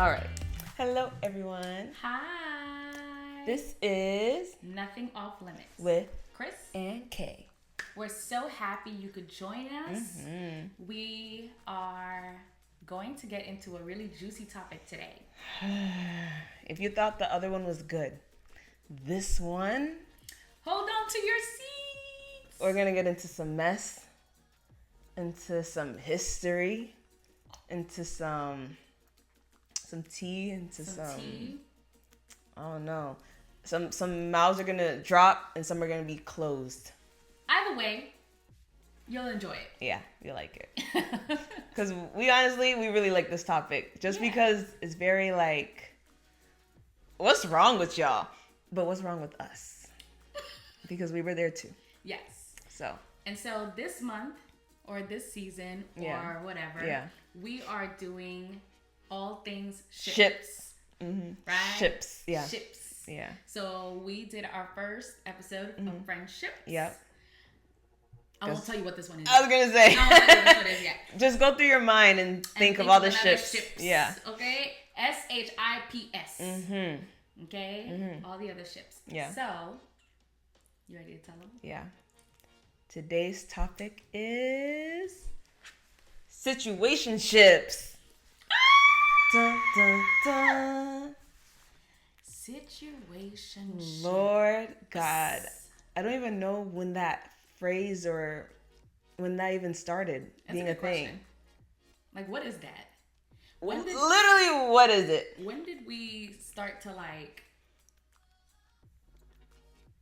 All right. Hello, everyone. Hi. This is Nothing Off Limits with Chris and Kay. We're so happy you could join us. Mm-hmm. We are going to get into a really juicy topic today. If you thought the other one was good, this one, hold on to your seats. We're gonna get into some mess, into some history, into some tea, into some tea. I don't know. Some mouths are gonna drop and some are gonna be closed. Either way, you'll enjoy it. Yeah, you like it. Because we really like this topic. Just because it's very like, what's wrong with y'all? But what's wrong with us? Because we were there too. Yes. So this month or this season or whatever, we are doing all things ships. Mm-hmm. Right? Ships. Yeah. Ships. Yeah. So we did our first episode of friendships. Yep. I won't tell you what this one is. I was gonna say. I won't tell you what this one is yet. Just go through your mind and think of all the ships. Yeah. Okay. SHIPS. Mm-hmm. Okay. Mm-hmm. All the other ships. Yeah. So, you ready to tell them? Yeah. Today's topic is situationships. Dun, dun, dun. Situationships. Lord God. I don't even know when that phrase or when that even started being a thing. Question. Like, what is that? Literally, what is it? When did we start to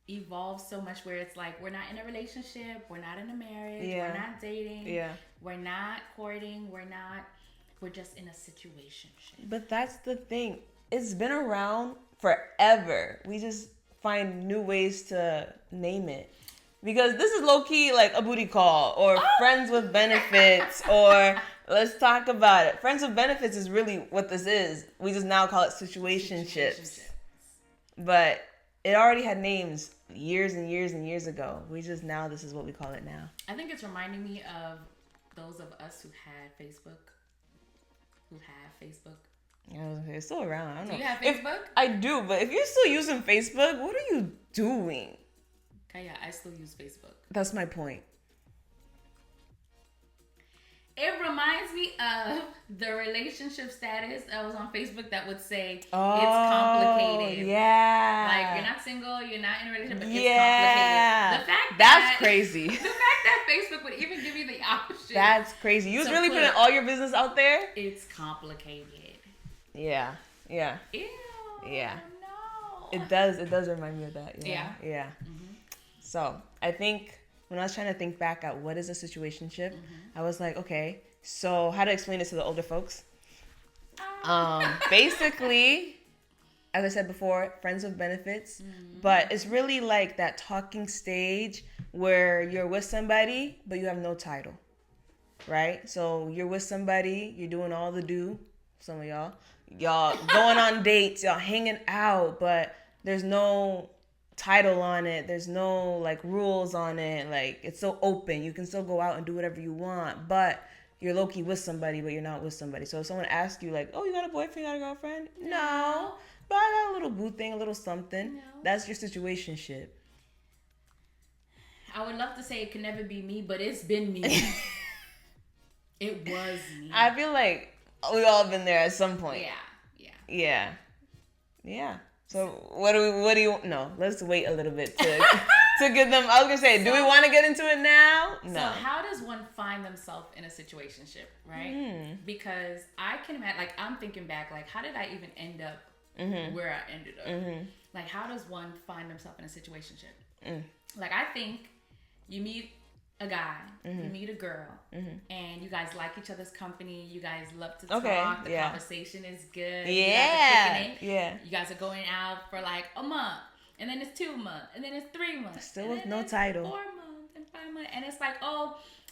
evolve so much where it's like we're not in a relationship, we're not in a marriage, we're not dating, we're not courting, we're just in a situationship. But that's the thing. It's been around forever. We just find new ways to name it. Because this is low-key like a booty call or friends with benefits or let's talk about it. Friends with benefits is really what this is. We just now call it situationships. But it already had names years and years and years ago. This is what we call it now. I think it's reminding me of those of us who have Facebook. It's still around. I don't know. Do you have Facebook? I do, but if you're still using Facebook, what are you doing? Kaya, I still use Facebook. That's my point. It reminds me of the relationship status that was on Facebook that would say, it's complicated. Yeah. Like, you're not single, you're not in a relationship, but it's complicated. That's crazy. The fact that Facebook would even give you the option. That's crazy. You was really putting all your business out there? It's complicated. Yeah. Ew. Yeah. No. It does remind me of that. Yeah. Mm-hmm. So, I think when I was trying to think back at what is a situationship, I was like, okay, so how to explain this to the older folks? Basically, as I said before, friends with benefits, but it's really like that talking stage where you're with somebody, but you have no title, right? So you're with somebody, you're doing all the do, some of y'all going on dates, y'all hanging out, but there's no title on it, there's no rules on it, it's so open, you can still go out and do whatever you want, but you're low-key with somebody, but you're not with somebody. So if someone asks you oh, you got a boyfriend, you got a girlfriend? No, but I got a little boo thing, a little something. No. That's your situationship. I would love to say it could never be me, but it's been me. It was me. I feel like we all been there at some point. Yeah. So what do you no, let's wait a little bit to get them. I was gonna say, do we want to get into it now? No. So how does one find themselves in a situationship, right? Because I can imagine, I'm thinking back, how did I even end up where I ended up? How does one find themselves in a situationship? I think you meet a guy, you meet a girl, and you guys like each other's company. You guys love to talk. The conversation is good. You guys are going out for a month, and then it's 2 months, and then it's 3 months. Still with no title. 4 months and 5 months, and it's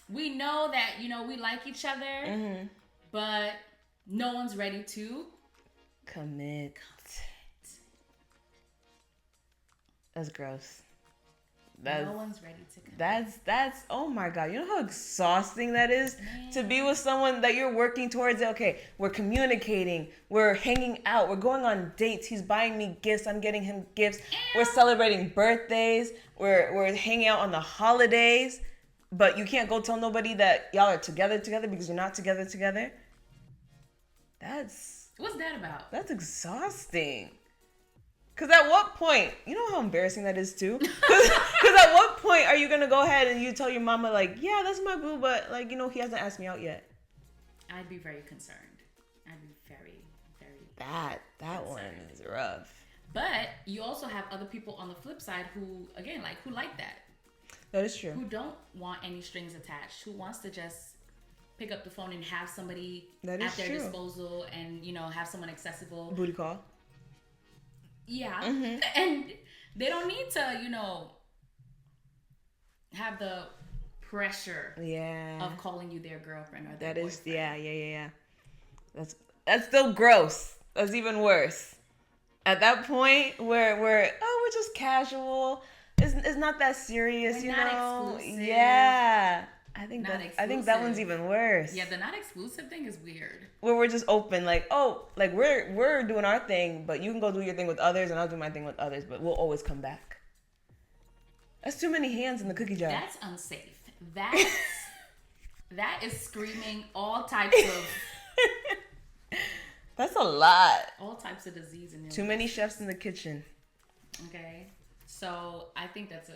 we know that we like each other, but no one's ready to commit. That's gross. No one's ready to connect. That's oh my God. You know how exhausting that is? Man. To be with someone that you're working towards. Okay, we're communicating, we're hanging out, we're going on dates. He's buying me gifts, I'm getting him gifts. We're celebrating birthdays, we're hanging out on the holidays, but you can't go tell nobody that y'all are together because you're not together. What's that about? That's exhausting. Because at what point, you know how embarrassing that is too? Because at what point are you going to go ahead and you tell your mama, like, yeah, that's my boo, but, like, you know, he hasn't asked me out yet? I'd be very concerned. I'd be very, very That concerned. One is rough. But you also have other people on the flip side who, again, like, who like that. That is true. Who don't want any strings attached. Who wants to just pick up the phone and have somebody at their disposal and, you know, have someone accessible. Booty call. Yeah. Mm-hmm. And they don't need to, you know, have the pressure of calling you their girlfriend or their boyfriend. Yeah. That's still gross. That's even worse. At that point where we're just casual. It's not that serious, you know. Exclusive. Yeah. I think that one's even worse. Yeah, the not exclusive thing is weird. Where we're just open, like, we're doing our thing, but you can go do your thing with others, and I'll do my thing with others, but we'll always come back. That's too many hands in the cookie jar. That's unsafe. That is screaming all types of. That's a lot. All types of disease in there. Too many chefs in the kitchen. Okay, so I think that's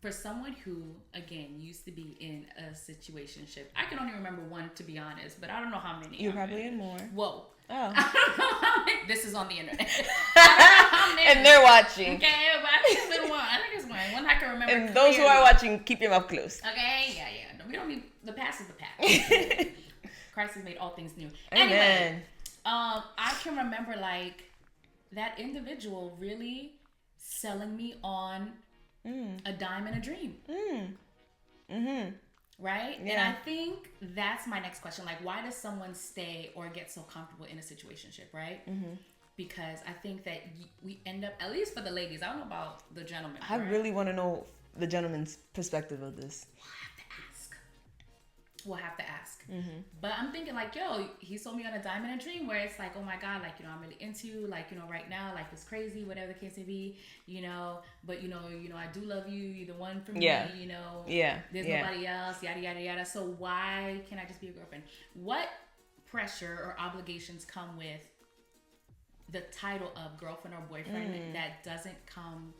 for someone who, again, used to be in a situationship. I can only remember one, to be honest, but I don't know how many. You're probably in more. Whoa. Oh. I don't know how many. This is on the internet. I don't know how and they're watching. Okay, but I think it's been one. One I can remember. And those who are watching, keep your mouth closed. Okay, yeah. No, we don't need, the past is the past. Christ has made all things new. Amen. Anyway, I can remember, like, that individual really selling me on a dime and a dream. Mm-hmm. Right? Yeah. And I think that's my next question. Like, why does someone stay or get so comfortable in a situationship, right? Mm-hmm. Because I think that we end up, at least for the ladies, I don't know about the gentlemen. I really want to know the gentleman's perspective of this. We'll have to ask. Mm-hmm. But I'm thinking, like, yo, he sold me on a dime and a dream, where it's like, oh my God, like, you know, I'm really into you, like, you know, right now, life is crazy, whatever the case may be, you know, but you know, I do love you, you're the one for me, you know, there's nobody else, yada, yada, yada. So why can't I just be a girlfriend? What pressure or obligations come with the title of girlfriend or boyfriend that doesn't come?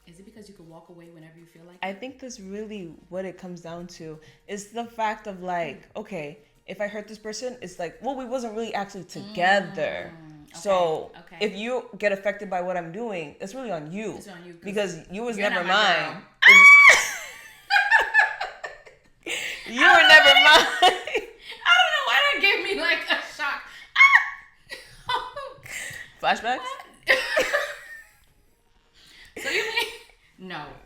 Is it because you could walk away whenever you feel like it? I think that's really what it comes down to. Is the fact of, like, okay, if I hurt this person, it's like, well, we wasn't really actually together. So if you get affected by what I'm doing, it's really on you. It's on you. Because you was never mine. You were never mine. I don't know why that gave me, like, a shock. Flashbacks? So you mean...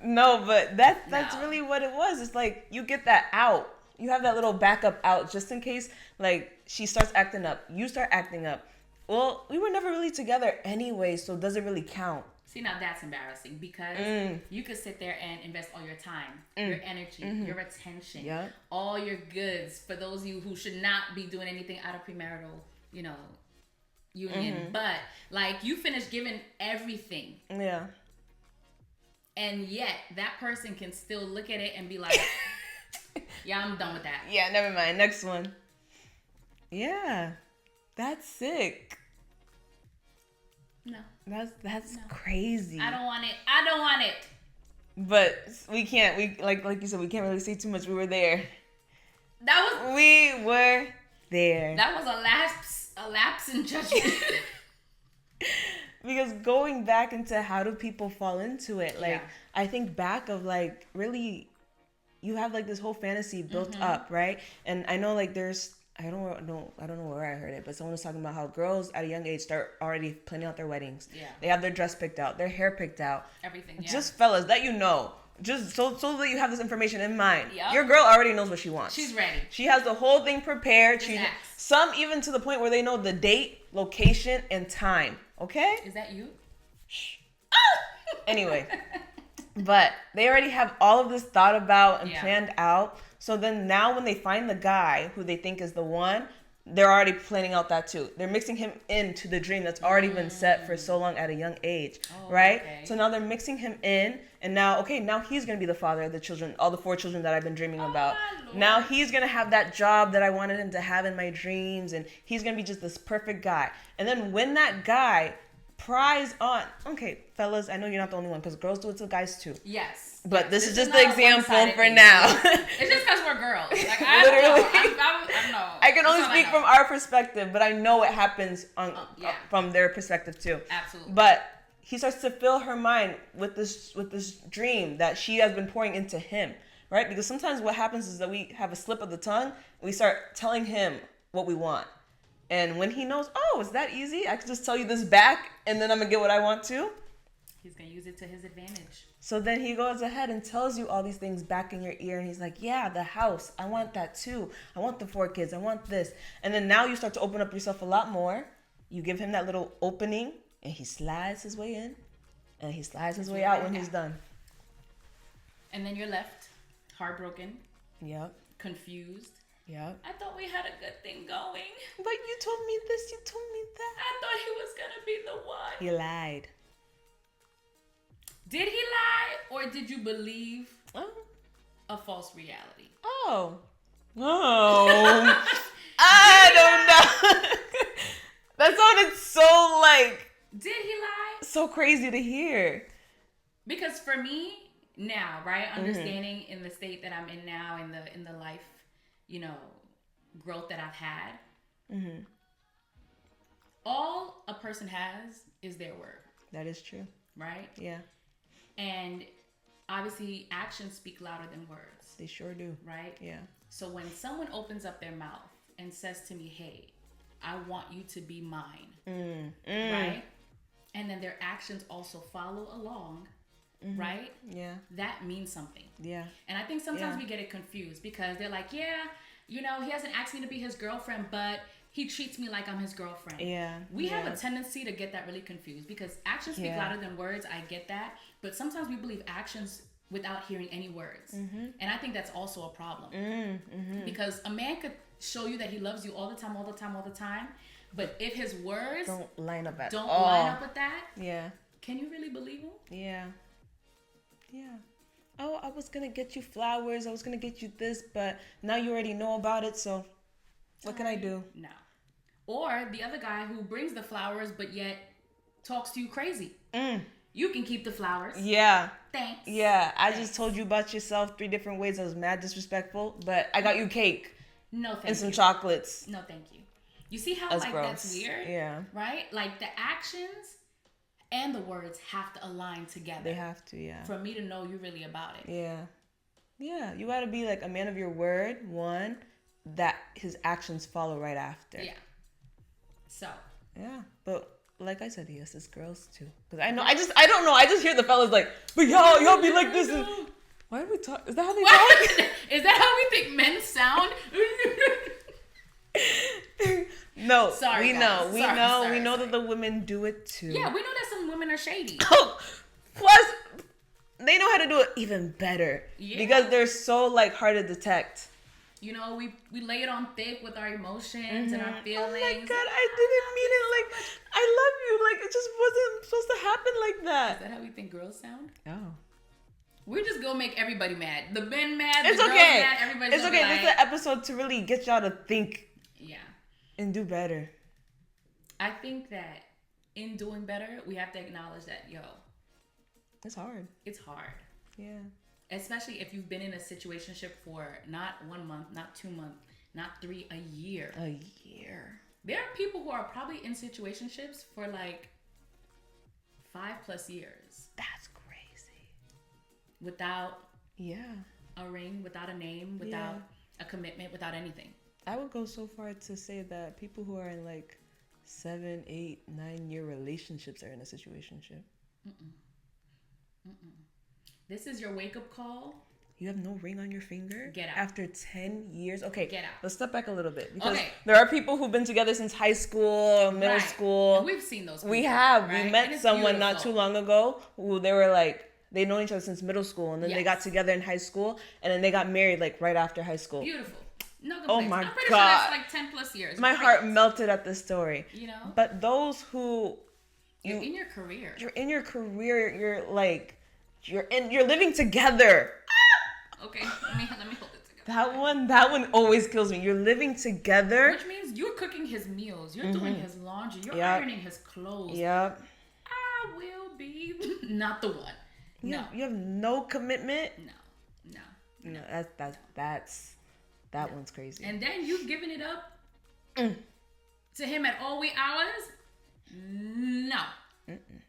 No, but that's really what it was. It's like, you get that out. You have that little backup out just in case, like, she starts acting up. You start acting up. Well, we were never really together anyway, so does it really count? See, now that's embarrassing because you could sit there and invest all your time, your energy, your attention, all your goods for those of you who should not be doing anything out of premarital, you know, union. But, like, you finished giving everything. Yeah. And yet, that person can still look at it and be like, yeah, I'm done with that. Yeah, never mind. Next one. Yeah. That's sick. No. That's crazy. I don't want it. But we can't. We like you said, we can't really say too much. We were there. We were there. That was a lapse in judgment. Because going back into how do people fall into it, like, I think back of, like, really, you have, like, this whole fantasy built up, right? And I know, like, there's, I don't know where I heard it, but someone was talking about how girls at a young age start already planning out their weddings. Yeah. They have their dress picked out, their hair picked out. Everything, Just fellas, that you know. Just so that you have this information in mind. Yep. Your girl already knows what she wants. She's ready. She has the whole thing prepared. Some even to the point where they know the date, location, and time. Okay? Is that you? Shh. Anyway, but they already have all of this thought about and planned out. So then now when they find the guy who they think is the one, they're already planning out that too. They're mixing him into the dream that's already been set for so long at a young age, right? Okay. So now they're mixing him in, and now he's going to be the father of the children, all the 4 children that I've been dreaming about. Now he's going to have that job that I wanted him to have in my dreams, and he's going to be just this perfect guy. And then when that guy pries on, okay, fellas, I know you're not the only one, because girls do it to guys too. Yes. But this is just the example for now. It's just because we're girls. Like, I literally, I know. I can only speak from our perspective, but I know it happens from their perspective too. Absolutely. But he starts to fill her mind with this dream that she has been pouring into him, right? Because sometimes what happens is that we have a slip of the tongue, and we start telling him what we want. And when he knows, oh, it's that easy, I can just tell you this back, and then I'm going to get what I want too. He's going to use it to his advantage. So then he goes ahead and tells you all these things back in your ear. And he's like, yeah, the house. I want that too. I want the 4 kids. I want this. And then now you start to open up yourself a lot more. You give him that little opening, and he slides his way in. And he slides his way out when he's done. And then you're left heartbroken. Yep. Confused. Yep. I thought we had a good thing going. But you told me this. You told me that. I thought he was going to be the one. He lied. Did he lie, or did you believe a false reality? Oh. I don't know. That sounded so like... Did he lie? So crazy to hear. Because for me, now, right, understanding in the state that I'm in now, in the life, growth that I've had, all a person has is their word. That is true. Right? Yeah. And obviously, actions speak louder than words. They sure do. Right? Yeah. So when someone opens up their mouth and says to me, hey, I want you to be mine, right? And then their actions also follow along, right? Yeah. That means something. Yeah. And I think sometimes we get it confused because they're like, yeah, he hasn't asked me to be his girlfriend, but he treats me like I'm his girlfriend. Yeah. We have a tendency to get that really confused because actions speak louder than words. I get that. But sometimes we believe actions without hearing any words. And I think that's also a problem. Because a man could show you that he loves you all the time. But if his words don't line up at all. Line up with that, can you really believe him? Yeah. Oh, I was going to get you flowers. I was going to get you this, but now you already know about it, so what can I do? No. Or the other guy who brings the flowers, but yet talks to you crazy. You can keep the flowers. Yeah. Thanks. Yeah. I just told you about yourself 3 different ways. I was mad disrespectful, but I got you cake. No, thank you. And some chocolates. No, thank you. You see how that's gross. That's weird? Yeah. Right? Like the actions and the words have to align together. They have to, yeah. For me to know you're really about it. Yeah. Yeah. You got to be like a man of your word, one, that his actions follow right after. Yeah. So. Yeah. But like I said, yes, it's girls too. Because I don't know. I just hear the fellas like, but y'all be like this. And why are we talking? Is that how they talk? Is that how we think men sound? No, sorry, we guys. know. We know that the women do it too. Yeah, we know that some women are shady. Oh, plus, they know how to do it even better because they're so like hard to detect. We lay it on thick with our emotions and our feelings. Oh my God, I didn't mean it like, I love you. Like, it just wasn't supposed to happen like that. Is that how we think girls sound? Oh. We're just gonna make everybody mad. The men mad, it's the okay. girls mad, everybody's It's okay. This is an episode to really get y'all to think. Yeah. And do better. I think that in doing better, we have to acknowledge that, it's hard. It's hard. Yeah. Especially if you've been in a situationship for not 1 month, not 2 months, not 3, a year. A year. There are people who are probably in situationships for like 5+ years. That's crazy. Without a ring, without a name, without a commitment, without anything. I would go so far to say that people who are in like 7, 8, 9 year relationships are in a situationship. This is your wake up call. You have no ring on your finger? Get out. After 10 years? Okay, get out. Let's step back a little bit. Because Okay. there are people who've been together since high school or middle school. And we've seen those people. We have. Right? We met someone not too long ago who they were like, they'd known each other since middle school. And then they got together in high school. And then they got married like right after high school. Beautiful. No complaints. Oh my I'm pretty God. sure that's like 10 plus years. My heart melted at this story. You know? But those who... You're in your career. You're in your career. You're like... You're living together. Okay, let me hold it together. That one always kills me. You're living together. Which means you're cooking his meals. You're doing his laundry. You're ironing his clothes. Yep. I will be not the one. No. You have no commitment. No. That one's crazy. And then you giving it up to him at all wee hours? No. Mm-mm.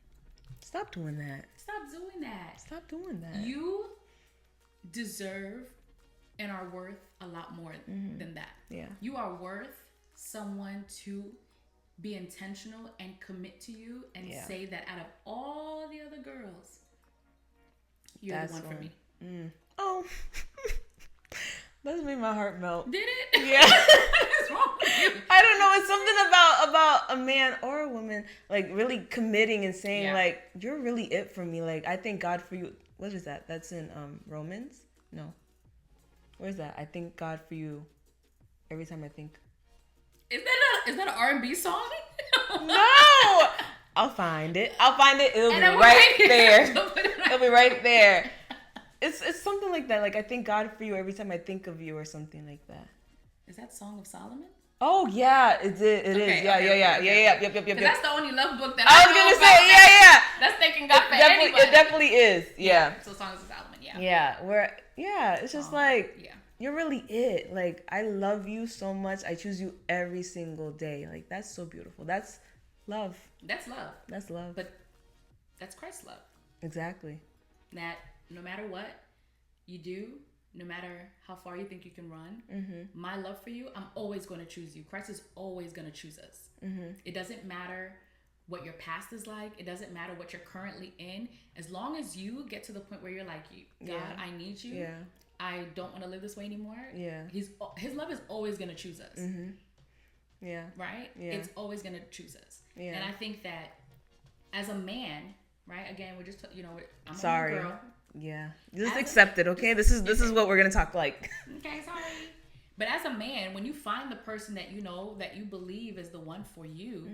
Stop doing that. Stop doing that. Stop doing that. You deserve and are worth a lot more than that. Yeah. You are worth someone to be intentional and commit to you and say that out of all the other girls, you're the one for me. Oh. That made my heart melt. Did it? Yeah. What's wrong with you? I don't know. It's something about a man or a woman like really committing and saying like, you're really it for me. Like, I thank God for you. What is that? That's in Romans? No. Where's that? I thank God for you every time I think. Is that an R&B song? No. I'll find it. It'll be right there. It'll be right there. It's something like that. Like, I thank God for you every time I think of you or something like that. Is that Song of Solomon? Oh yeah, it is. Yep. That's the only love book that I was gonna say, yeah. That's thanking God for Definitely, anybody. it definitely is. Yeah. So Songs of Solomon, It's just you're really it. Like, I love you so much. I choose you every single day. Like, that's so beautiful. That's love. That's love. That's love. But that's Christ's love. Exactly. That no matter what you do, no matter how far you think you can run, my love for you, I'm always going to choose you. Christ is always going to choose us. It doesn't matter what your past is like. It doesn't matter what you're currently in. As long as you get to the point where you're like, God, I need you. Yeah. I don't want to live this way anymore. Yeah. His love is always going to choose us. Yeah. Right? Yeah. It's always going to choose us. Yeah. And I think that as a man, right? Again, we're just, I'm sorry. a girl. Yeah. Just accept it, okay? This is what we're going to talk like. Okay, sorry. But as a man, when you find the person that you know, that you believe is the one for you,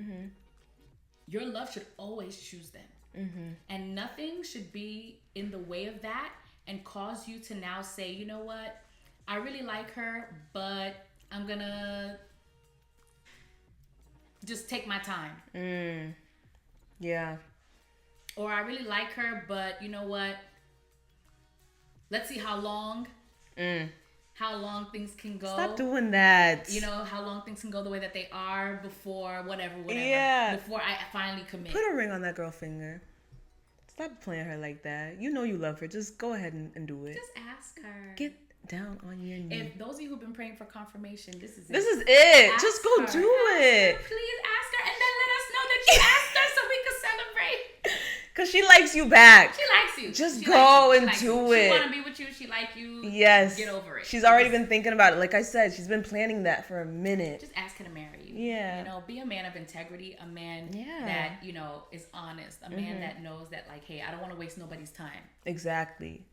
your love should always choose them. And nothing should be in the way of that and cause you to now say, you know what? I really like her, but I'm going to just take my time. Yeah. Or I really like her, but you know what? Let's see how long things can go. Stop doing that. How long things can go the way that they are before whatever. Yeah. Before I finally commit. Put a ring on that girl finger. Stop playing her like that. You know you love her. Just go ahead and do it. Just ask her. Get down on your knee. If those of you who've been praying for confirmation, this is it. Ask Just go her. do it. Please ask her and then let us know that you asked her so we can celebrate. Because she likes you back. She likes you. Just go and do it. She want to be with you. She like you. Yes. Get over it. She's already been thinking about it. Like I said, she's been planning that for a minute. Just ask her to marry you. Yeah. Be a man of integrity, a man that, is honest, a man that knows that, like, hey, I don't want to waste nobody's time. Exactly.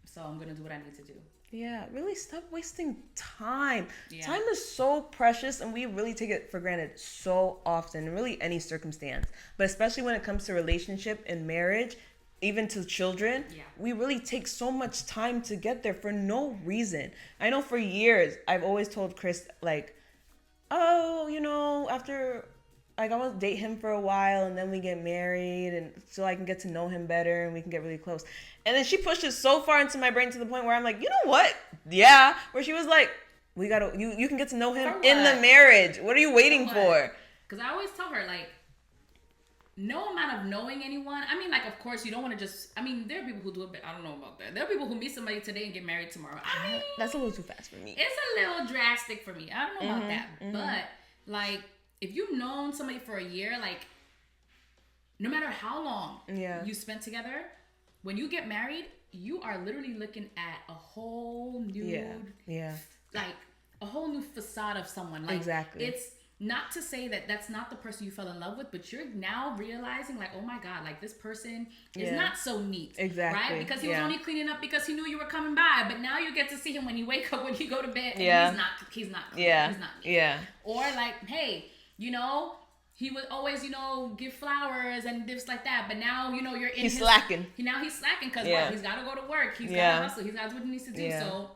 So I'm going to do what I need to do. Yeah, really stop wasting time. Yeah. Time is so precious and we really take it for granted so often in really any circumstance. But especially when it comes to relationship and marriage, even to children, we really take so much time to get there for no reason. I know for years, I've always told Chris, like, oh, after... Like, I want to date him for a while and then we get married and so I can get to know him better and we can get really close. And then she pushed it so far into my brain to the point where I'm like, you know what? Yeah. Where she was like, you can get to know him in the marriage. What are you waiting for? Because I always tell her, like, no amount of knowing anyone. I mean, like, of course, you don't want to just... I mean, there are people who do it, but I don't know about that. There are people who meet somebody today and get married tomorrow. I mean... That's a little too fast for me. It's a little drastic for me. I don't know about that. But, like... If you've known somebody for a year, like, no matter how long you spent together, when you get married, you are literally looking at a whole new, like a whole new facade of someone. Like, exactly. It's not to say that that's not the person you fell in love with, but you're now realizing, like, oh my God, like this person is not so neat. Exactly. Right? Because he was only cleaning up because he knew you were coming by. But now you get to see him when you wake up, when you go to bed, and he's not clean. He's not neat. Yeah. Or like, hey, you know, he would always, you know, give flowers and gifts like that. But now, you know, he's slacking. Now he's slacking because what? He's got to go to work. He's got to hustle. He's got to do what he needs to do. So.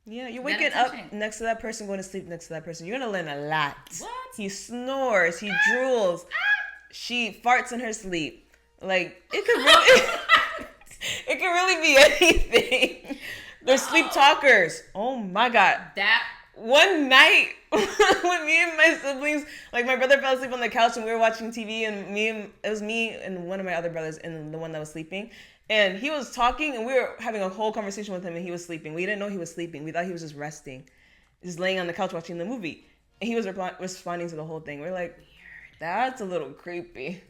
Yeah, you're waking up next to that person, going to sleep next to that person. You're going to learn a lot. What? He snores. He drools. She farts in her sleep. Like, it could really... it could really be anything. They're sleep talkers. Oh, my God. That... One night, when me and my siblings, like my brother fell asleep on the couch and we were watching TV, and it was me and one of my other brothers and the one that was sleeping. And he was talking, and we were having a whole conversation with him, and he was sleeping. We didn't know he was sleeping. We thought he was just resting, just laying on the couch watching the movie. And he was responding to the whole thing. We're like, that's a little creepy.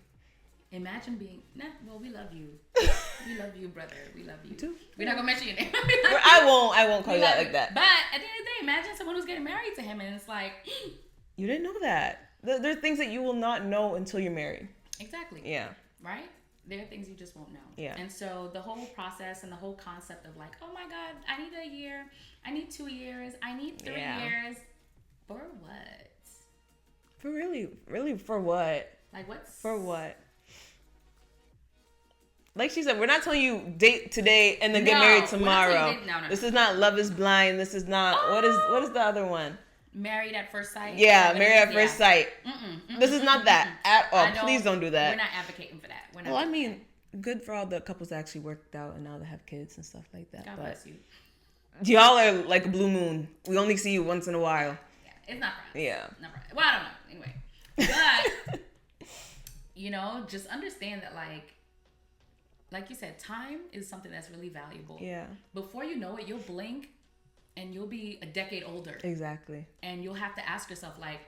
Imagine being, well, we love you. We love you, brother. We love you. Too. We're not going to mention your name. I won't call you out like that. But at the end of the day, imagine someone who's getting married to him, and it's like... You didn't know that. There are things that you will not know until you're married. Exactly. Yeah. Right? There are things you just won't know. Yeah. And so the whole process and the whole concept of like, oh my God, I need a year, I need 2 years, I need 3 years. For what? For really, for what? Like what's... For what? Like she said, we're not telling you date today and then get married tomorrow. No. This is not Love is Blind. This is not... What is the other one? Married at First Sight. Yeah, Married at First Sight. This is not that at all. Please don't do that. We're not advocating for that. Well, I mean, good for all the couples that actually worked out and now they have kids and stuff like that. God bless you. Y'all are like a blue moon. We only see you once in a while. Yeah, it's not for us. Yeah. Not for us. Well, I don't know. Anyway. But, you know, just understand that like you said, time is something that's really valuable. Yeah. Before you know it, you'll blink and you'll be a decade older. Exactly. And you'll have to ask yourself, like,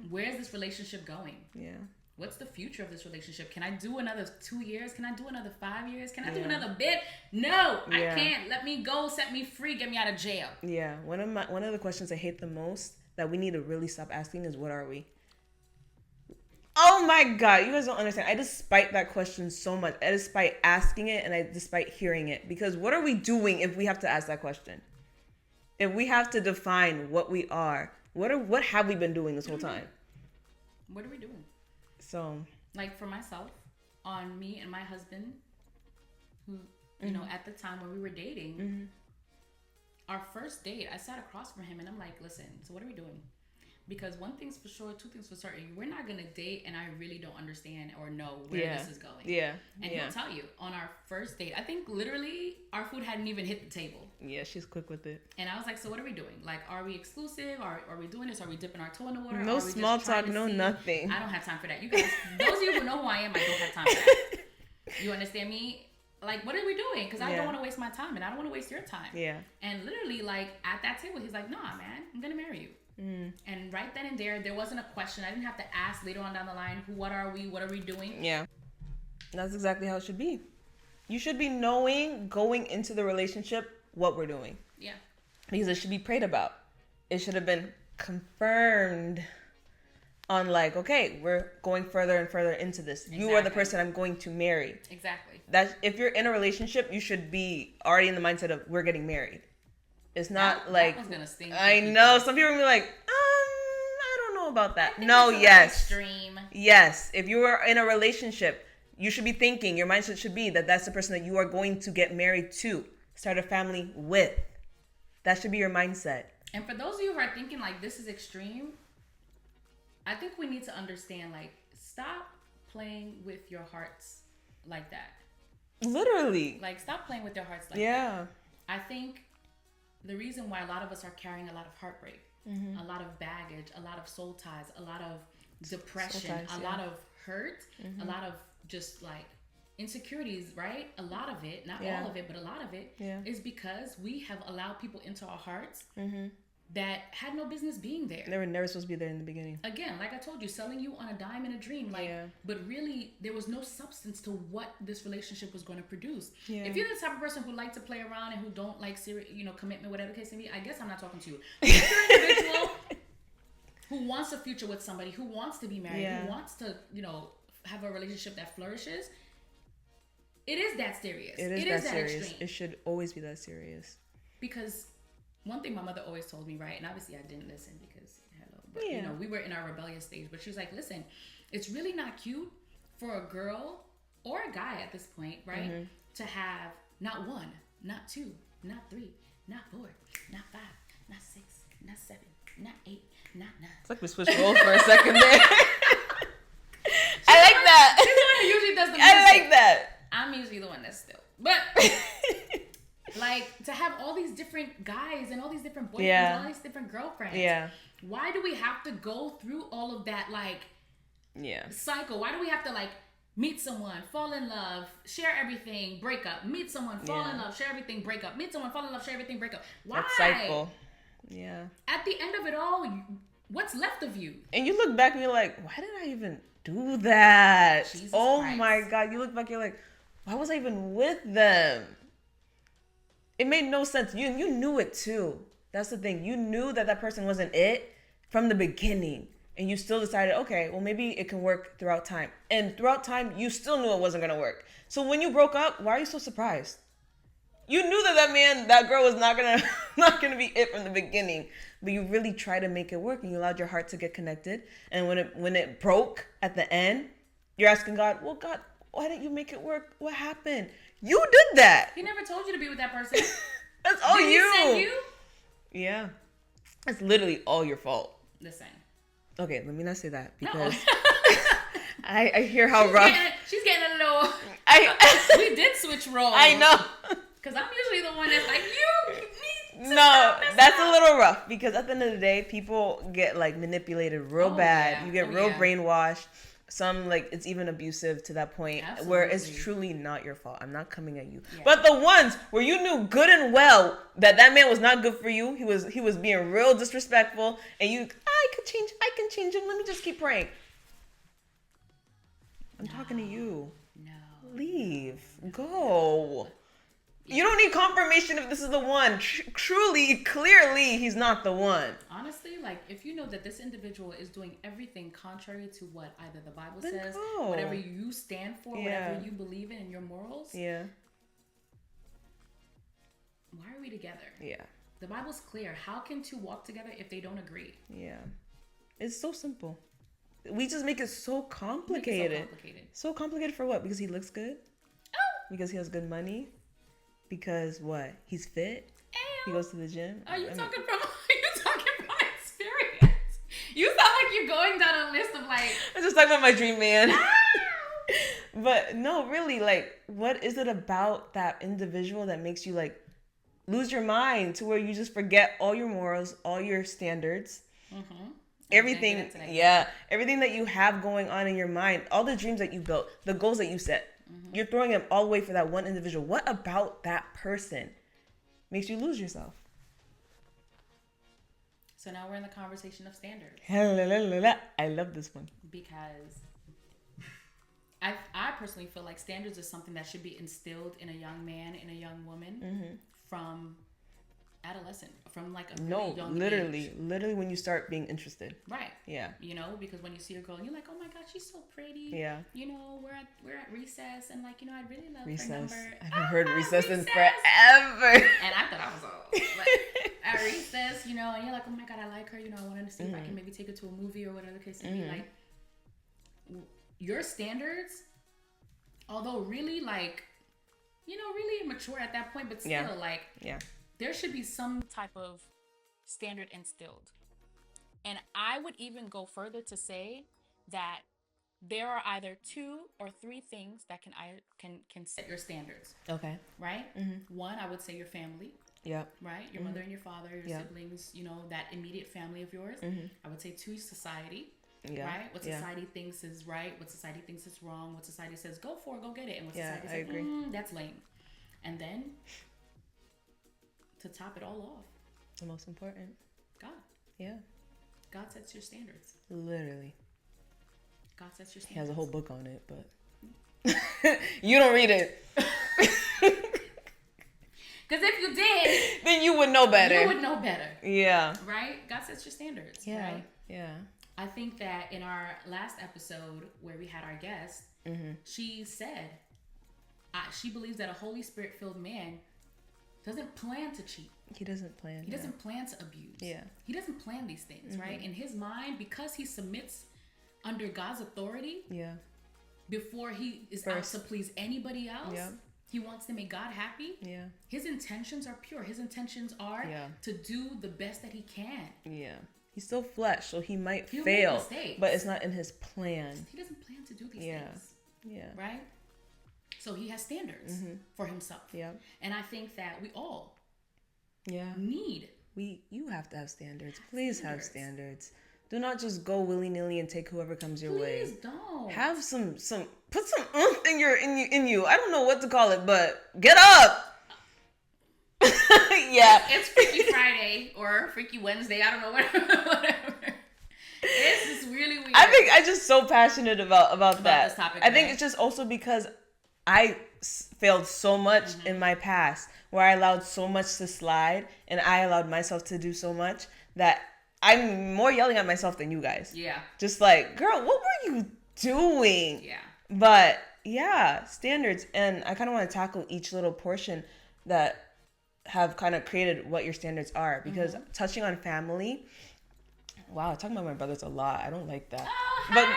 where's this relationship going? Yeah. What's the future of this relationship? Can I do another 2 years? Can I do another 5 years? Can I do another bit? No, I can't. Let me go. Set me free. Get me out of jail. Yeah. One of the questions I hate the most that we need to really stop asking is, what are we? Oh my God, you guys don't understand. I despite that question so much. I despite asking it, and I despite hearing it. Because what are we doing if we have to ask that question? If we have to define what we are, what have we been doing this whole time? What are we doing? So, like for myself, on me and my husband, who, you know, at the time when we were dating, our first date, I sat across from him and I'm like, listen, so what are we doing? Because one thing's for sure, two things for certain. We're not going to date and I really don't understand or know where this is going. Yeah. And he'll tell you, on our first date, I think literally our food hadn't even hit the table. Yeah, she's quick with it. And I was like, so what are we doing? Like, are we exclusive? Are we doing this? Are we dipping our toe in the water? No small talk, no nothing. I don't have time for that. You guys, those of you who know who I am, I don't have time for that. You understand me? Like, what are we doing? Because I don't want to waste my time and I don't want to waste your time. Yeah. And literally, like, at that table, he's like, nah, man, I'm going to marry you. And right then and there wasn't a question. I didn't have to ask later on down the line, what are we? What are we doing? Yeah. That's exactly how it should be. You should be knowing going into the relationship what we're doing. Yeah. Because it should be prayed about. It should have been confirmed on like, okay, we're going further and further into this. Exactly. You are the person I'm going to marry. Exactly. That if you're in a relationship, you should be already in the mindset of we're getting married. It's not like that was gonna sting. I know some people are gonna be like, I don't know about that. No, yes, extreme. Yes. If you are in a relationship, you should be thinking. Your mindset should be that that's the person that you are going to get married to, start a family with. That should be your mindset. And for those of you who are thinking like this is extreme, I think we need to understand, like, stop playing with your hearts like that. Literally. Like, stop playing with your hearts like that. I think the reason why a lot of us are carrying a lot of heartbreak, a lot of baggage, a lot of soul ties, a lot of depression, a lot of hurt, a lot of just like insecurities, right? A lot of it, not all of it, but a lot of it is because we have allowed people into our hearts that had no business being there. They were never supposed to be there in the beginning. Again, like I told you, selling you on a dime and a dream. Like, but really, there was no substance to what this relationship was going to produce. Yeah. If you're the type of person who like to play around and who don't like serious, commitment, whatever the case may be, I guess I'm not talking to you. But if you're an individual who wants a future with somebody, who wants to be married, who wants to, have a relationship that flourishes, it is that serious. It is that serious. Extreme. It should always be that serious. Because one thing my mother always told me, right, and obviously I didn't listen because, but we were in our rebellious stage, but she was like, listen, it's really not cute for a girl or a guy at this point, right, to have not one, not two, not three, not four, not five, not six, not seven, not eight, not nine. It's like we switched roles for a second there. I like that. She's the one who usually does the music. I like that. I'm usually the one that's still. But like to have all these different guys and all these different boyfriends and all these different girlfriends. Yeah. Why do we have to go through all of that cycle? Why do we have to meet someone, fall in love, share everything, break up, meet someone, fall in love, share everything, break up, meet someone, fall in love, share everything, break up? Why? That cycle. Yeah. At the end of it all, what's left of you? And you look back and you're like, why did I even do that? Jesus oh Christ. My God. You look back, you're like, why was I even with them? It made no sense. You knew it too. That's the thing. You knew that person wasn't it from the beginning. And you still decided, okay, well, maybe it can work throughout time. And throughout time, you still knew it wasn't going to work. So when you broke up, why are you so surprised? You knew that girl was not gonna be it from the beginning. But you really tried to make it work and you allowed your heart to get connected. And when it broke at the end, you're asking God, well, God, why didn't you make it work? What happened? You did that. He never told you to be with that person. That's all Did you. He send you? Yeah. It's literally all your fault. Listen. Okay, let me not say that because I hear how rough. She's getting a little. We did switch roles. I know. Because I'm usually the one that's like, you need to that's a little rough because at the end of the day, people get manipulated real bad. Yeah. You get real brainwashed. Some it's even abusive to that point. Absolutely. Where it's truly not your fault. I'm not coming at you. Yeah. But the ones where you knew good and well that man was not good for you, he was being real disrespectful, and I can change him. Let me just keep praying. I'm talking to you. No. Leave. Go. You don't need confirmation if this is the one. Truly, clearly, he's not the one. Honestly, if you know that this individual is doing everything contrary to what either the Bible says, whatever you stand for, whatever you believe in your morals. Yeah. Why are we together? Yeah. The Bible's clear. How can two walk together if they don't agree? Yeah. It's so simple. We just make it so complicated. So complicated for what? Because he looks good? Oh. Because he has good money? Because what? He's fit? Ew. He goes to the gym? Are you talking from experience? You sound like you're going down a list of I'm just talking about my dream man. But no, really, what is it about that individual that makes you lose your mind to where you just forget all your morals, all your standards, everything, everything that you have going on in your mind, all the dreams that you built, the goals that you set. You're throwing them all away for that one individual. What about that person makes you lose yourself? So now we're in the conversation of standards. I love this one. Because I personally feel like standards is something that should be instilled in a young man, in a young woman from adolescent, from a really young age. Literally when you start being interested. Right. Yeah. Because when you see a girl and you're like, oh my God, she's so pretty. Yeah. We're at recess and I'd really love recess. her number. I haven't heard recess in forever. And I thought I was old. But at recess, and you're like, oh my God, I like her. I wanted to see if I can maybe take her to a movie or whatever the case may be. Your standards, although really really immature at that point, but still there should be some type of standard instilled. And I would even go further to say that there are either 2 or 3 things that can set your standards. Okay. Right? One, I would say your family. Yep. Right? Your mother and your father, your siblings, that immediate family of yours. I would say 2, society. Yeah. Right? What society thinks is right, what society thinks is wrong, what society says go for it, go get it, and what society says that's lame. And then to top it all off, the most important, God. Yeah. God sets your standards. Literally. God sets your standards. He has a whole book on it, but you don't read it. Because if you did, then you would know better. You would know better. Yeah. Right? God sets your standards. Yeah. Right? Yeah. I think that in our last episode where we had our guest, she said she believes that a Holy Spirit filled man doesn't plan to cheat. He doesn't plan. He doesn't plan to abuse. Yeah. He doesn't plan these things, right? In his mind, because he submits under God's authority. Yeah. Before he is out to please anybody else. Yeah. He wants to make God happy. Yeah. His intentions are pure. His intentions are to do the best that he can. Yeah. He's still flesh, so he might He'll fail, but it's not in his plan. He doesn't plan to do these things. Yeah. Right? So he has standards for himself. Yeah. And I think that we all need. You have to have standards. Please have standards. Do not just go willy-nilly and take whoever comes your way. Please don't. Have put some oomph in you. I don't know what to call it, but get up. Yeah. It's Freaky Friday or Freaky Wednesday. I don't know, whatever. It's just really weird. I think I'm just so passionate about that. This topic, I think it's just also because I failed so much in my past where I allowed so much to slide and I allowed myself to do so much that I'm more yelling at myself than you guys. Yeah. Just like, girl, what were you doing? Yeah. But yeah, standards. And I kind of want to tackle each little portion that have kind of created what your standards are. Because touching on family, wow, talking about my brothers a lot. I don't like that. Oh,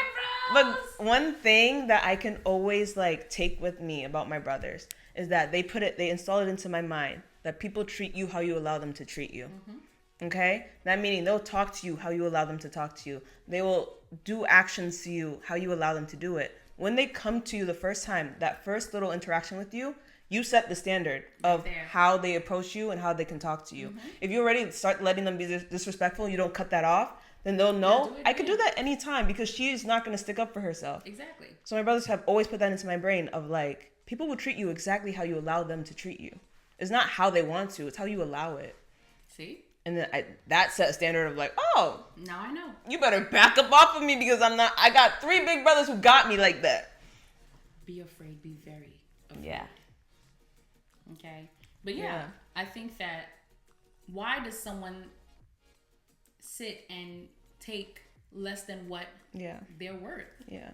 but one thing that I can always like take with me about my brothers is that they install it into my mind that people treat you how you allow them to treat you. Okay? That meaning they'll talk to you how you allow them to talk to you. They will do actions to you how you allow them to do it. When they come to you the first time, that first little interaction with you, you set the standard of how they approach you and how they can talk to you. If you already start letting them be disrespectful, you don't cut that off, then they'll know I could do that anytime because she's not going to stick up for herself. Exactly. So my brothers have always put that into my brain of like, people will treat you exactly how you allow them to treat you. It's not how they want to, it's how you allow it. See? And then that set a standard of like, oh, now I know. You better back up off of me because I got 3 big brothers who got me like that. Be afraid, be very afraid. Yeah. Okay. But yeah, I think that why does someone sit and take less than what they're worth? Yeah.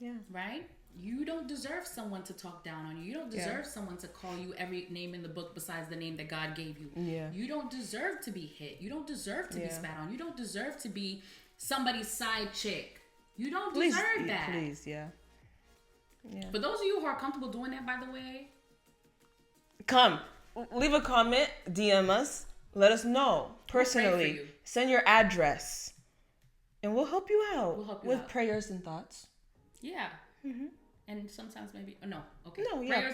Yeah. Right? You don't deserve someone to talk down on you. You don't deserve someone to call you every name in the book besides the name that God gave you. Yeah. You don't deserve to be hit. You don't deserve to be spat on. You don't deserve to be somebody's side chick. You don't deserve that. Please, yeah. For those of you who are comfortable doing that, by the way, come, leave a comment, DM us, let us know personally. Send your address, and we'll help you out with prayers and thoughts. Yeah. And sometimes maybe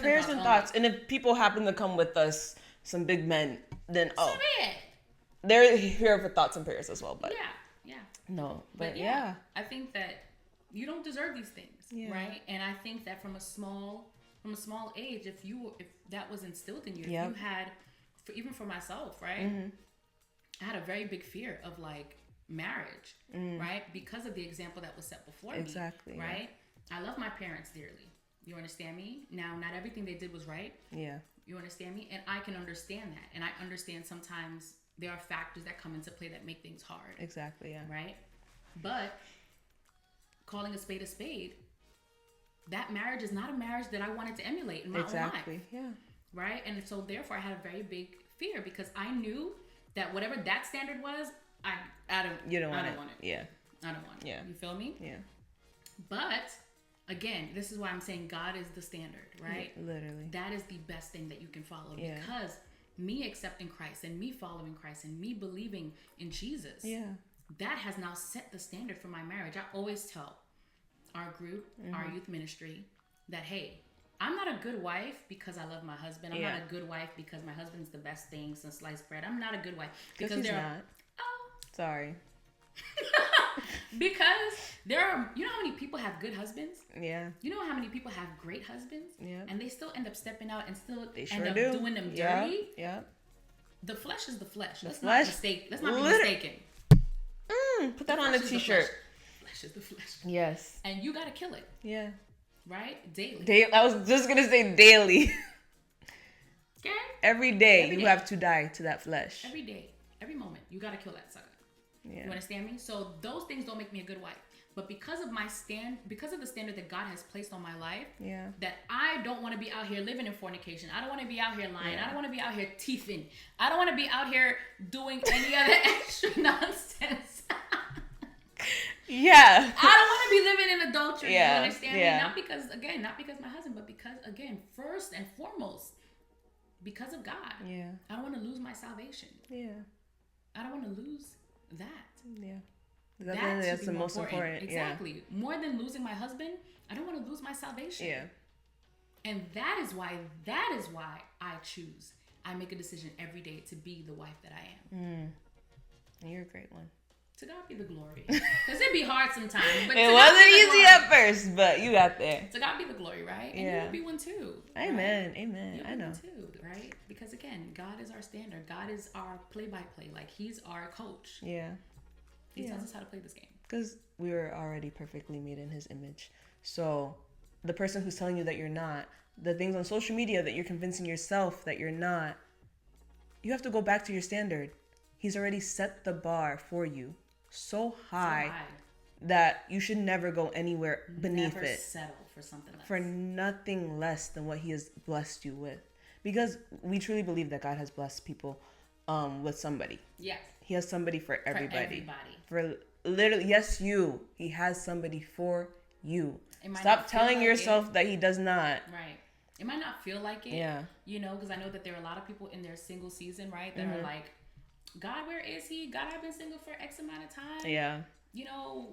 prayers and thoughts. And if people happen to come with us, some big men, then they're here for thoughts and prayers as well. But I think that you don't deserve these things, right? And I think that from a small age, if that was instilled in you, if you had, even for myself, right? I had a very big fear of like marriage, right? Because of the example that was set before me, right? I love my parents dearly. You understand me? Now, not everything they did was right. Yeah. You understand me? And I can understand that. And I understand sometimes there are factors that come into play that make things hard. Exactly, yeah. Right? But calling a spade, that marriage is not a marriage that I wanted to emulate in my own life. Exactly, yeah. Right? And so therefore I had a very big fear because I knew that whatever that standard was, I don't want it. Yeah. I don't want it. Yeah. You feel me? Yeah. But again, this is why I'm saying God is the standard, right? Yeah, literally. That is the best thing that you can follow because me accepting Christ and me following Christ and me believing in Jesus, that has now set the standard for my marriage. I always tell our group, our youth ministry, that, hey, I'm not a good wife because I love my husband. I'm not a good wife because my husband's the best thing since sliced bread. I'm not a good wife because they're not. Oh. Sorry. Because there are, you know how many people have good husbands? Yeah. You know how many people have great husbands? Yeah. And they still end up stepping out and still doing them dirty? Yeah. the flesh is the flesh. The Let's flesh. not mistake. Let's not be mistaken. Put that on a t-shirt. Flesh is the flesh. Yes. And you gotta kill it. Yeah. Right? Daily. I was just gonna say daily. Okay? Every day you have to die to that flesh. Every day. Every moment. You gotta kill that sucker. Yeah. You understand me? So those things don't make me a good wife. But because of the standard that God has placed on my life, that I don't want to be out here living in fornication. I don't want to be out here lying. I don't want to be out here teething. I don't want to be out here doing any other extra nonsense. Yeah. I don't want to be living in adultery. You understand me? Not because my husband, but because, again, first and foremost, because of God. Yeah. I don't want to lose my salvation. Yeah. I don't want to lose that. Yeah. That's the most important. Exactly. Yeah. More than losing my husband, I don't want to lose my salvation. Yeah. And that is why I choose. I make a decision every day to be the wife that I am. You're a great one. To God be the glory. Because it'd be hard sometimes. But it wasn't easy at first, but you got there. To God be the glory, right? And you will be one too. Amen. Right? Amen. I know. Too, right? Because again, God is our standard. God is our play-by-play. Like, He's our coach. Yeah. He tells us how to play this game. Because we were already perfectly made in His image. So the person who's telling you that you're not, the things on social media that you're convincing yourself that you're not, you have to go back to your standard. He's already set the bar for you so high that you should never go anywhere beneath it. Settle for something less. For nothing less than what He has blessed you with. Because we truly believe that God has blessed people with somebody. Yes. He has somebody for everybody. For For literally, yes, you. He has somebody for you. Stop telling like yourself that He does not. Right. It might not feel like it. Yeah. You know, because I know that there are a lot of people in their single season, right? That are like, God, where is He? God, I've been single for X amount of time. Yeah. You know,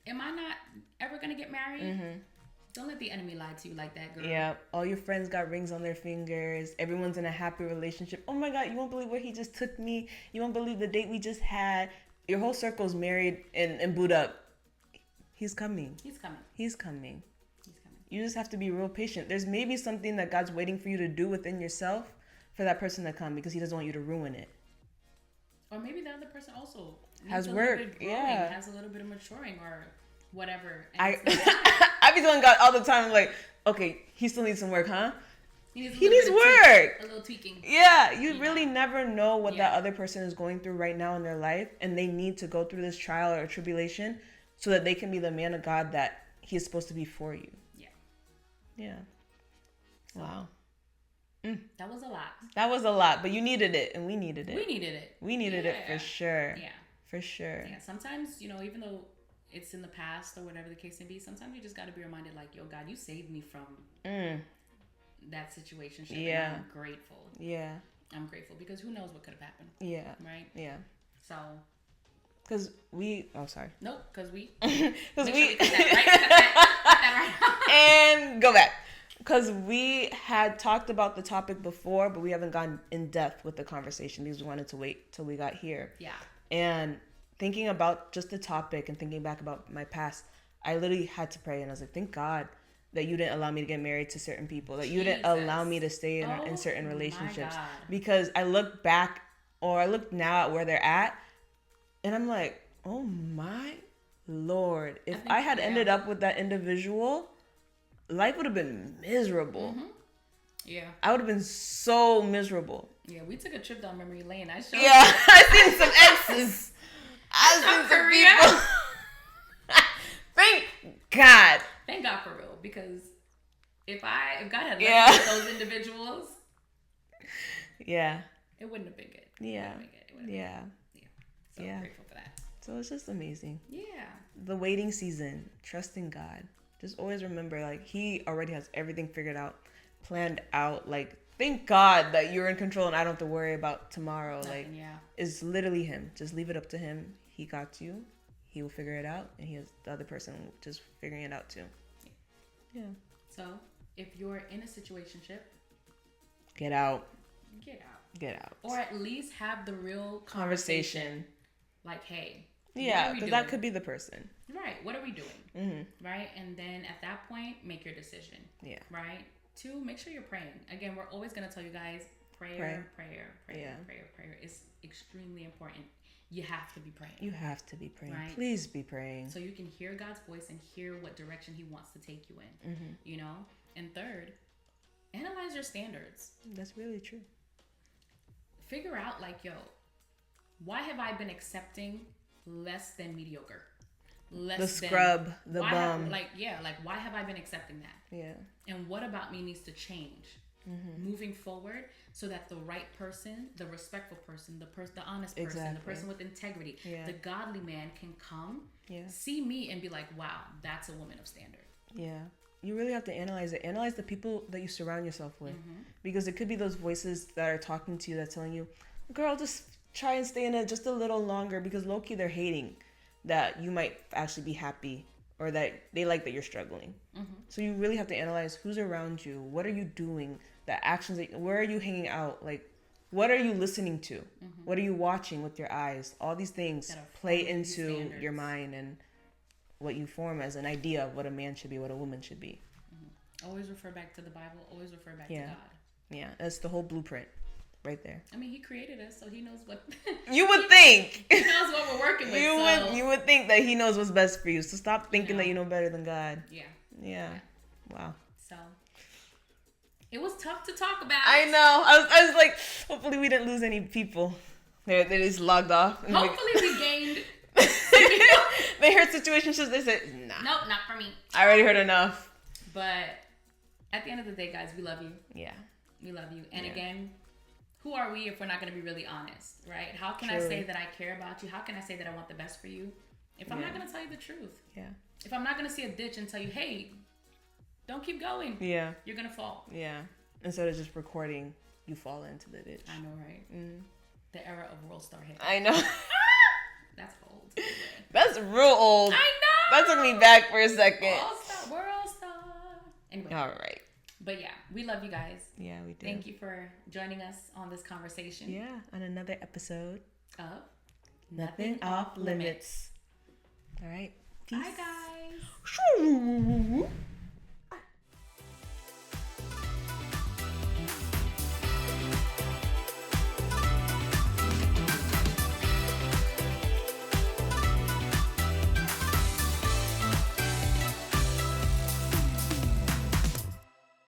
am I not ever going to get married? Don't let the enemy lie to you like that, girl. Yeah. All your friends got rings on their fingers. Everyone's in a happy relationship. Oh my God, you won't believe where he just took me. You won't believe the date we just had. Your whole circle's married and booed up. He's coming. He's coming. He's coming. He's coming. You just have to be real patient. There's maybe something that God's waiting for you to do within yourself for that person to come because He doesn't want you to ruin it. Or maybe the other person also has work. Has a little bit of maturing or whatever. I be telling God all the time, like, okay, he still needs some work, huh? He needs work. A little tweaking. Yeah, you really never know what that other person is going through right now in their life, and they need to go through this trial or tribulation so that they can be the man of God that He is supposed to be for you. Yeah. Yeah. Wow. That was a lot. That was a lot, but you needed it, and we needed it. We needed it. We needed it for sure. Yeah. For sure. Yeah. Sometimes, you know, even though it's in the past or whatever the case may be, sometimes you just got to be reminded, like, yo, God, you saved me from that situation. Yeah. And I'm grateful. Yeah. I'm grateful because who knows what could have happened. Yeah. Right? Yeah. So. Because we. Oh, sorry. Nope. Because we. Because we. Sure we cut that right. And go back. Because we had talked about the topic before, but we haven't gone in depth with the conversation because we wanted to wait till we got here. Yeah. And thinking about just the topic and thinking back about my past, I literally had to pray. And I was like, thank God that you didn't allow me to get married to certain people, that you didn't allow me to stay in certain relationships. Because I look back or I look now at where they're at and I'm like, oh my Lord, if I had ended up with that individual, life would have been miserable. Mm-hmm. Yeah. I would have been so miserable. Yeah, we took a trip down memory lane. I seen some exes. I've seen some people. Thank God. Thank God for real. Because if God had left me with those individuals, it wouldn't have been good. Yeah. So grateful for that. So it's just amazing. Yeah. The waiting season, trusting God. Just always remember, like, He already has everything figured out, planned out. Like, thank God that you're in control and I don't have to worry about tomorrow. Nothing, it's literally Him. Just leave it up to Him. He got you. He will figure it out. And He has the other person just figuring it out too. Yeah. So, if you're in a situationship, get out. Get out. Or at least have the real conversation. Like, hey. Yeah, because that could be the person. Right. What are we doing? Mm-hmm. Right. And then at that point, make your decision. Yeah. Right. 2, make sure you're praying. Again, we're always going to tell you guys, prayer Yeah. is extremely important. You have to be praying. You have to be praying. Right? Please be praying. So you can hear God's voice and hear what direction he wants to take you in. You know? And third, analyze your standards. That's really true. Figure out, like, yo, why have I been accepting less than mediocre? The scrub, the bum. Why have I been accepting that? Yeah. And what about me needs to change moving forward so that the right person, the respectful person, the honest person, the person with integrity, the godly man can come, see me and be like, wow, that's a woman of standard. Yeah. You really have to analyze it. Analyze the people that you surround yourself with. Because it could be those voices that are talking to you that's telling you, girl, just try and stay in it just a little longer, because low-key they're hating that you might actually be happy, or that they like that you're struggling. So you really have to analyze who's around you. What are you doing? The actions, where are you hanging out? Like, what are you listening to? What are you watching with your eyes? All these things play into your mind and what you form as an idea of what a man should be, what a woman should be. Always refer back to the Bible. Always refer back to God. Yeah, that's the whole blueprint right there. I mean, he created us, so he knows what... You would think. He knows what we're working with. You would think that he knows what's best for you. So stop thinking that you know better than God. Yeah. Wow. So, it was tough to talk about. I know. I was like, hopefully we didn't lose any people. They just logged off. Hopefully we gained... They heard situationships. They said, nah. Nope, not for me. I already heard enough. But at the end of the day, guys, we love you. Yeah. We love you. And again, who are we if we're not going to be really honest, right? How can I say that I care about you? How can I say that I want the best for you if I'm not going to tell you the truth? Yeah. If I'm not going to see a ditch and tell you, hey, don't keep going. Yeah. You're going to fall. Yeah. Instead of just recording, you fall into the ditch. I know, right? The era of World Star hit. I know. That's old. That's real old. I know. That took me back for a second. World Star. Anyway. All right. But yeah, we love you guys. Yeah, we do. Thank you for joining us on this conversation. Yeah, on another episode of Nothing Off Limits. All right. Peace. Bye, guys.